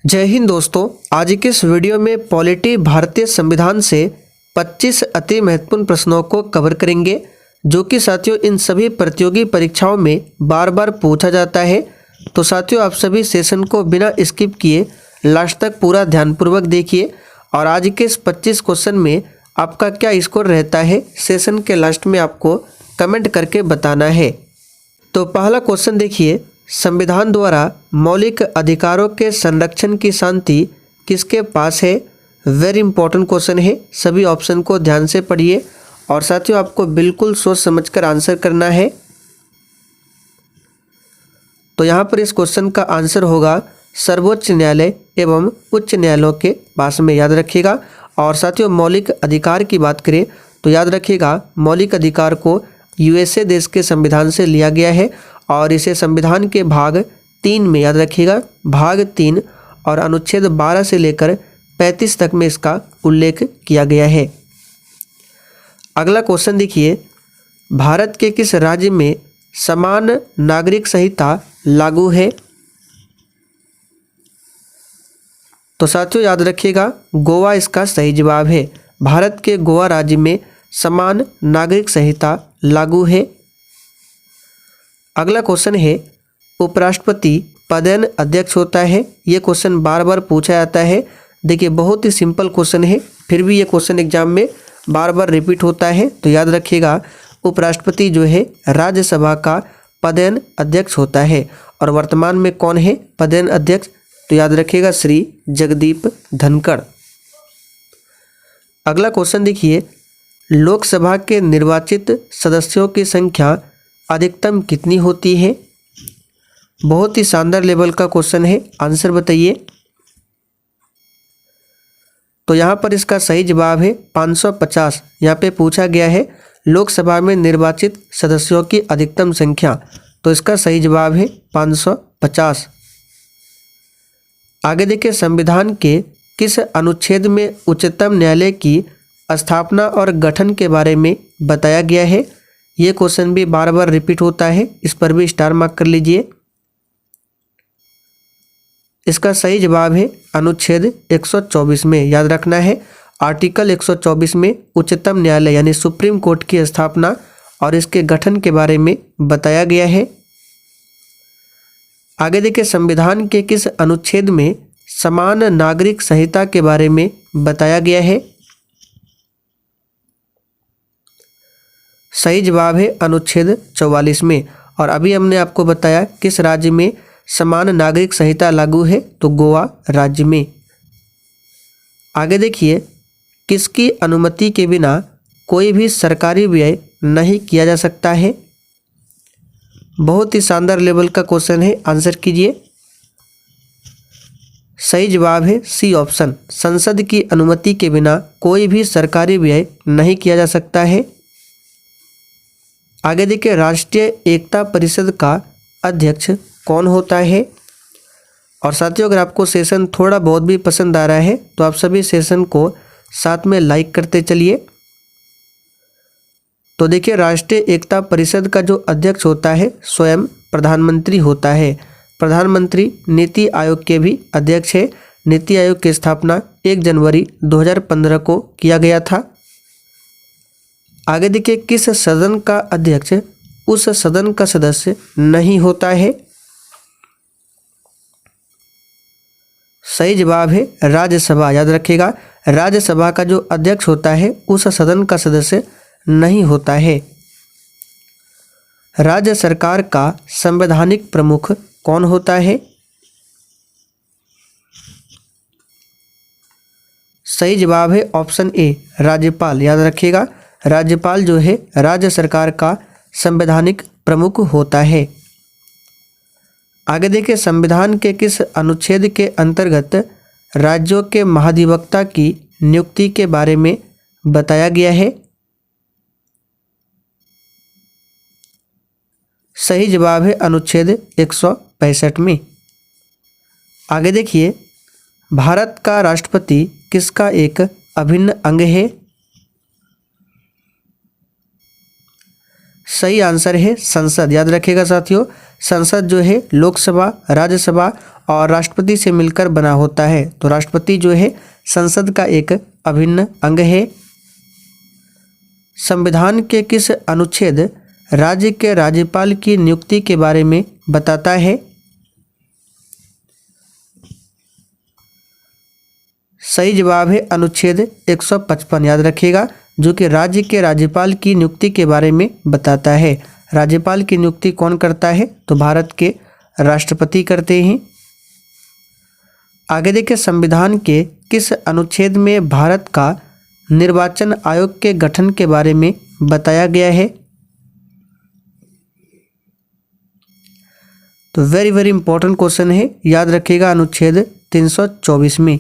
जय हिंद दोस्तों। आज के इस वीडियो में पॉलिटी भारतीय संविधान से 25 अति महत्वपूर्ण प्रश्नों को कवर करेंगे, जो कि साथियों इन सभी प्रतियोगी परीक्षाओं में बार बार पूछा जाता है। तो साथियों आप सभी सेशन को बिना स्किप किए लास्ट तक पूरा ध्यानपूर्वक देखिए और आज के इस 25 क्वेश्चन में आपका क्या स्कोर रहता है सेशन के लास्ट में आपको कमेंट करके बताना है। तो पहला क्वेश्चन देखिए, संविधान द्वारा मौलिक अधिकारों के संरक्षण की शांति किसके पास है। वेरी इंपॉर्टेंट क्वेश्चन है, सभी ऑप्शन को ध्यान से पढ़िए और साथियों आपको बिल्कुल सोच समझकर आंसर करना है। तो यहाँ पर इस क्वेश्चन का आंसर होगा सर्वोच्च न्यायालय एवं उच्च न्यायालयों के पास में, याद रखिएगा। और साथियों मौलिक अधिकार की बात करें तो याद रखिएगा मौलिक अधिकार को यूएसए देश के संविधान से लिया गया है और इसे संविधान के भाग 3 में, याद रखिएगा भाग 3 और अनुच्छेद 12 से लेकर 35 तक में इसका उल्लेख किया गया है। अगला क्वेश्चन देखिए, भारत के किस राज्य में समान नागरिक संहिता लागू है। तो साथियों याद रखिएगा गोवा इसका सही जवाब है। भारत के गोवा राज्य में समान नागरिक संहिता लागू है। अगला क्वेश्चन है, उपराष्ट्रपति पदेन अध्यक्ष होता है। ये क्वेश्चन बार बार पूछा जाता है। देखिए बहुत ही सिंपल क्वेश्चन है, फिर भी ये क्वेश्चन एग्जाम में बार बार रिपीट होता है। तो याद रखिएगा उपराष्ट्रपति जो है राज्यसभा का पदेन अध्यक्ष होता है और वर्तमान में कौन है पदेन अध्यक्ष, तो याद रखिएगा श्री जगदीप धनखड़। अगला क्वेश्चन देखिए, लोकसभा के निर्वाचित सदस्यों की संख्या अधिकतम कितनी होती है। बहुत ही शानदार लेवल का क्वेश्चन है, आंसर बताइए। तो यहाँ पर इसका सही जवाब है 550। यहाँ पे पूछा गया है लोकसभा में निर्वाचित सदस्यों की अधिकतम संख्या, तो इसका सही जवाब है 550। आगे देखिए, संविधान के किस अनुच्छेद में उच्चतम न्यायालय की स्थापना और गठन के बारे में बताया गया है। ये क्वेश्चन भी बार बार रिपीट होता है, इस पर भी स्टार मार्क कर लीजिए। इसका सही जवाब है अनुच्छेद 124 में, याद रखना है आर्टिकल 124 में उच्चतम न्यायालय यानी सुप्रीम कोर्ट की स्थापना और इसके गठन के बारे में बताया गया है। आगे देखिए, संविधान के किस अनुच्छेद में समान नागरिक संहिता के बारे में बताया गया है। सही जवाब है अनुच्छेद 44 में। और अभी हमने आपको बताया किस राज्य में समान नागरिक संहिता लागू है, तो गोवा राज्य में। आगे देखिए, किसकी अनुमति के बिना कोई भी सरकारी व्यय नहीं किया जा सकता है। बहुत ही शानदार लेवल का क्वेश्चन है, आंसर कीजिए। सही जवाब है सी ऑप्शन, संसद की अनुमति के बिना कोई भी सरकारी व्यय नहीं किया जा सकता है। आगे देखिए, राष्ट्रीय एकता परिषद का अध्यक्ष कौन होता है। और साथियों अगर आपको सेशन थोड़ा बहुत भी पसंद आ रहा है तो आप सभी सेशन को साथ में लाइक करते चलिए। तो देखिए राष्ट्रीय एकता परिषद का जो अध्यक्ष होता है स्वयं प्रधानमंत्री होता है। प्रधानमंत्री नीति आयोग के भी अध्यक्ष है। नीति आयोग की स्थापना 1 जनवरी 2015 को किया गया था। आगे देखिए, किस सदन का अध्यक्ष उस सदन का सदस्य नहीं होता है। सही जवाब है राज्यसभा, याद रखिएगा राज्यसभा का जो अध्यक्ष होता है उस सदन का सदस्य नहीं होता है। राज्य सरकार का संवैधानिक प्रमुख कौन होता है। सही जवाब है ऑप्शन ए राज्यपाल, याद रखिएगा राज्यपाल जो है राज्य सरकार का संवैधानिक प्रमुख होता है। आगे देखिए, संविधान के किस अनुच्छेद के अंतर्गत राज्यों के महाधिवक्ता की नियुक्ति के बारे में बताया गया है। सही जवाब है अनुच्छेद 165 में। आगे देखिए, भारत का राष्ट्रपति किसका एक अभिन्न अंग है। सही आंसर है संसद। याद रखिएगा साथियों, संसद जो है लोकसभा, राज्यसभा और राष्ट्रपति से मिलकर बना होता है। तो राष्ट्रपति जो है संसद का एक अभिन्न अंग है। संविधान के किस अनुच्छेद राज्य के राज्यपाल की नियुक्ति के बारे में बताता है? सही जवाब है अनुच्छेद 155। याद रखिएगा, जो कि राज्य के राज्यपाल की नियुक्ति के बारे में बताता है। राज्यपाल की नियुक्ति कौन करता है? तो भारत के राष्ट्रपति करते हैं। आगे देखिए, संविधान के किस अनुच्छेद में भारत का निर्वाचन आयोग के गठन के बारे में बताया गया है? तो वेरी इंपॉर्टेंट क्वेश्चन है, याद रखिएगा अनुच्छेद 324 में।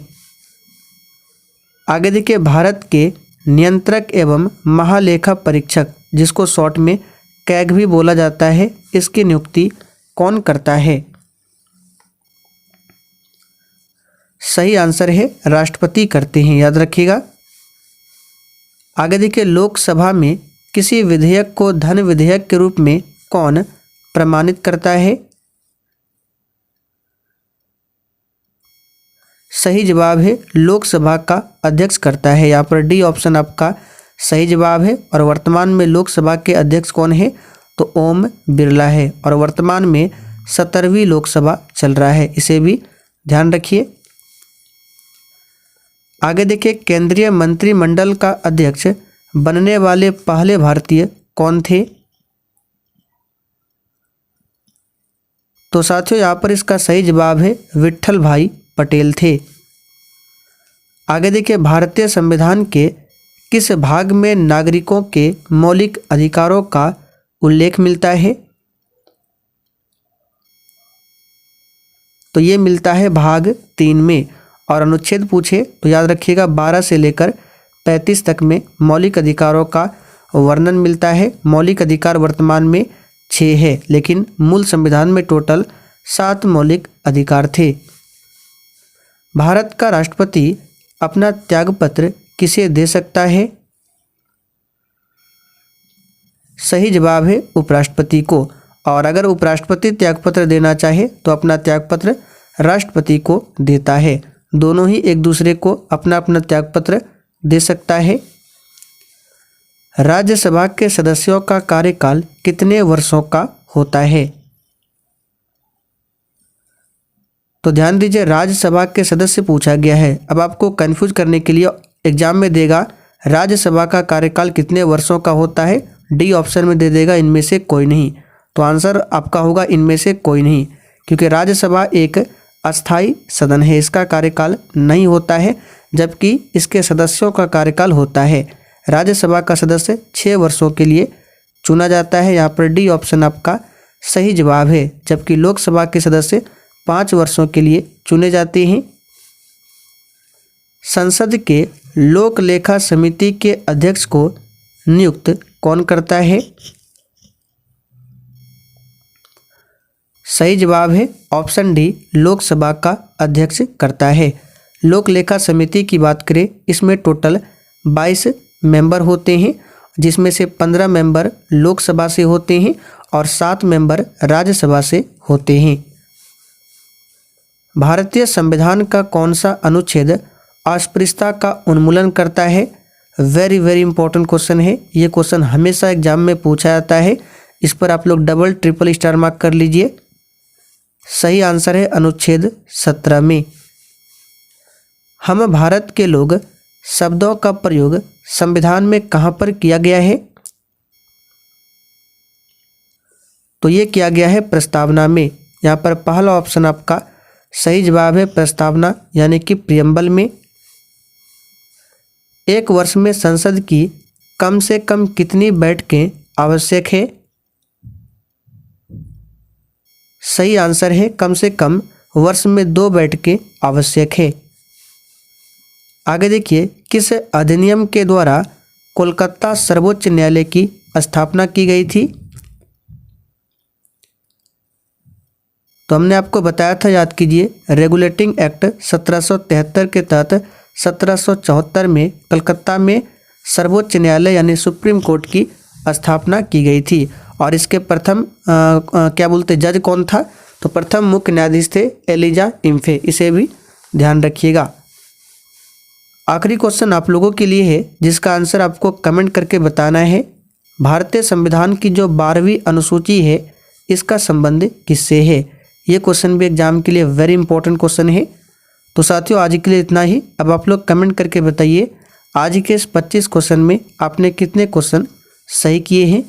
आगे देखिए, भारत के नियंत्रक एवं महालेखा परीक्षक, जिसको शॉर्ट में कैग भी बोला जाता है, इसकी नियुक्ति कौन करता है? सही आंसर है राष्ट्रपति करते हैं। याद रखिएगा। आगे देखिए, लोकसभा में किसी विधेयक को धन विधेयक के रूप में कौन प्रमाणित करता है? सही जवाब है लोकसभा का अध्यक्ष करता है। यहाँ पर डी ऑप्शन आपका सही जवाब है। और वर्तमान में लोकसभा के अध्यक्ष कौन है? तो ओम बिरला है। और वर्तमान में 17वीं लोकसभा चल रहा है, इसे भी ध्यान रखिए। आगे देखिए, केंद्रीय मंत्रिमंडल का अध्यक्ष बनने वाले पहले भारतीय कौन थे? तो साथियों, यहाँ पर इसका सही जवाब है विट्ठल भाई पटेल थे। आगे देखिए, भारतीय संविधान के किस भाग में नागरिकों के मौलिक अधिकारों का उल्लेख मिलता है? तो ये मिलता है भाग 3 में। और अनुच्छेद पूछे तो याद रखिएगा 12 से लेकर 35 तक में मौलिक अधिकारों का वर्णन मिलता है। मौलिक अधिकार वर्तमान में 6 है, लेकिन मूल संविधान में टोटल 7 मौलिक अधिकार थे। भारत का राष्ट्रपति अपना त्यागपत्र किसे दे सकता है? सही जवाब है उपराष्ट्रपति को। और अगर उपराष्ट्रपति त्यागपत्र देना चाहे तो अपना त्यागपत्र राष्ट्रपति को देता है। दोनों ही एक दूसरे को अपना अपना त्यागपत्र दे सकता है। राज्यसभा के सदस्यों का कार्यकाल कितने वर्षों का होता है? तो ध्यान दीजिए, राज्यसभा के सदस्य पूछा गया है। अब आपको कंफ्यूज करने के लिए एग्जाम में देगा राज्यसभा का कार्यकाल कितने वर्षों का होता है, डी ऑप्शन में दे देगा इनमें से कोई नहीं। तो आंसर आपका होगा इनमें से कोई नहीं, क्योंकि राज्यसभा एक अस्थाई सदन है, इसका कार्यकाल नहीं होता है, जबकि इसके सदस्यों का कार्यकाल होता है। राज्यसभा का सदस्य 6 वर्षों के लिए चुना जाता है। यहाँ पर डी ऑप्शन आपका सही जवाब है, जबकि लोकसभा के सदस्य 5 वर्षों के लिए चुने जाते हैं। संसद के लोक लेखा समिति के अध्यक्ष को नियुक्त कौन करता है? सही जवाब है ऑप्शन डी, लोकसभा का अध्यक्ष करता है। लोक लेखा समिति की बात करें, इसमें टोटल 22 मेंबर होते हैं, जिसमें से 15 मेंबर लोकसभा से होते हैं और 7 मेंबर राज्यसभा से होते हैं। भारतीय संविधान का कौन सा अनुच्छेद अस्पृश्यता का उन्मूलन करता है? वेरी इंपॉर्टेंट क्वेश्चन है। ये क्वेश्चन हमेशा एग्जाम में पूछा जाता है, इस पर आप लोग डबल ट्रिपल स्टार मार्क कर लीजिए। सही आंसर है अनुच्छेद 17 में। हम भारत के लोग शब्दों का प्रयोग संविधान में कहां पर किया गया है? तो ये किया गया है प्रस्तावना में। यहाँ पर पहला ऑप्शन आपका सही जवाब है प्रस्तावना, यानी कि प्रियम्बल में। एक वर्ष में संसद की कम से कम कितनी बैठकें आवश्यक है? सही आंसर है कम से कम वर्ष में 2 बैठकें आवश्यक है। आगे देखिए, किस अधिनियम के द्वारा कोलकाता सर्वोच्च न्यायालय की स्थापना की गई थी? तो हमने आपको बताया था, याद कीजिए, रेगुलेटिंग एक्ट 1773 के तहत 1774 में कलकत्ता में सर्वोच्च न्यायालय यानी सुप्रीम कोर्ट की स्थापना की गई थी। और इसके प्रथम क्या बोलते जज कौन था? तो प्रथम मुख्य न्यायाधीश थे एलिजा इम्फे। इसे भी ध्यान रखिएगा। आखिरी क्वेश्चन आप लोगों के लिए है जिसका आंसर आपको कमेंट करके बताना है। भारतीय संविधान की जो 12वीं अनुसूची है इसका संबंध किससे है? ये क्वेश्चन भी एग्जाम के लिए वेरी इंपॉर्टेंट क्वेश्चन है। तो साथियों आज के लिए इतना ही। अब आप लोग कमेंट करके बताइए आज के इस 25 क्वेश्चन में आपने कितने क्वेश्चन सही किए हैं।